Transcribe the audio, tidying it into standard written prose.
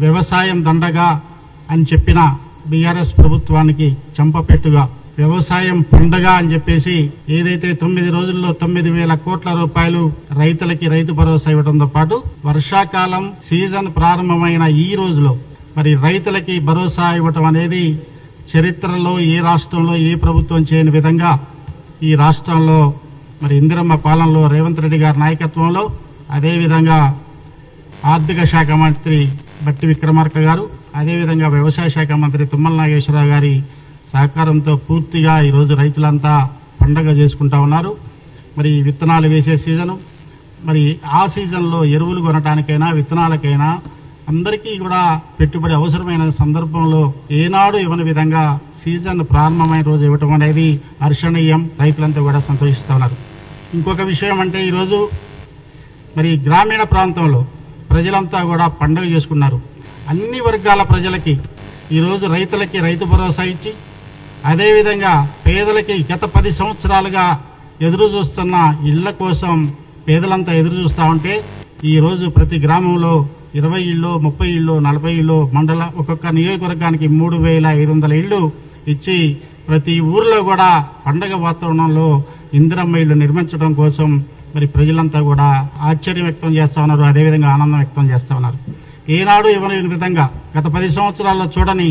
వ్యవసాయం దండగా అని చెప్పిన బీఆర్ఎస్ ప్రభుత్వానికి చంపపెట్టుగా వ్యవసాయం పండగ అని చెప్పేసి ఏదైతే 9 రోజుల్లో 9,000 కోట్ల రూపాయలు రైతులకి రైతు భరోసా ఇవ్వడంతో పాటు వర్షాకాలం సీజన్ ప్రారంభమైన ఈ రోజులో మరి రైతులకి భరోసా ఇవ్వటం అనేది చరిత్రలో ఏ రాష్ట్రంలో ఏ ప్రభుత్వం చేయని విధంగా ఈ రాష్ట్రంలో మరి ఇందిరమ్మ పాలనలో రేవంత్ రెడ్డి గారి నాయకత్వంలో అదేవిధంగా ఆర్థిక శాఖ మంత్రి బట్టి విక్రమార్క గారు అదేవిధంగా వ్యవసాయ శాఖ మంత్రి తుమ్మల నాగేశ్వరరావు గారి సహకారంతో పూర్తిగా ఈరోజు రైతులంతా పండగ చేసుకుంటా ఉన్నారు. మరి విత్తనాలు వేసే సీజను, మరి ఆ సీజన్లో ఎరువులు కొనటానికైనా విత్తనాలకైనా అందరికీ కూడా పెట్టుబడి అవసరమైన సందర్భంలో ఏనాడు ఇవ్వని విధంగా సీజన్ ప్రారంభమైన రోజు ఇవ్వటం అనేది హర్షణీయం. రైతులంతా కూడా సంతోషిస్తూ ఉన్నారు. ఇంకొక విషయం అంటే ఈరోజు మరి గ్రామీణ ప్రాంతంలో ప్రజలంతా కూడా పండుగ చేసుకున్నారు. అన్ని వర్గాల ప్రజలకి ఈరోజు రైతులకి రైతు భరోసా ఇచ్చి అదేవిధంగా పేదలకి గత 10 సంవత్సరాలుగా ఎదురు చూస్తున్న ఇళ్ల కోసం పేదలంతా ఎదురు చూస్తూ ఉంటే ఈరోజు ప్రతి గ్రామంలో 20 ఇళ్ళు 30 ఇళ్ళు 40 ఇళ్ళు మండల ఒక్కొక్క నియోజకవర్గానికి 3,500 ఇళ్ళు ఇచ్చి ప్రతి ఊర్లో కూడా పండగ వాతావరణంలో ఇందిరమ్మ ఇళ్ళు నిర్మించడం కోసం మరి ప్రజలంతా కూడా ఆశ్చర్యం వ్యక్తం చేస్తూ ఉన్నారు. అదేవిధంగా ఆనందం వ్యక్తం చేస్తూ ఉన్నారు. ఏనాడు ఇవ్వని విధంగా గత 10 సంవత్సరాల్లో చూడని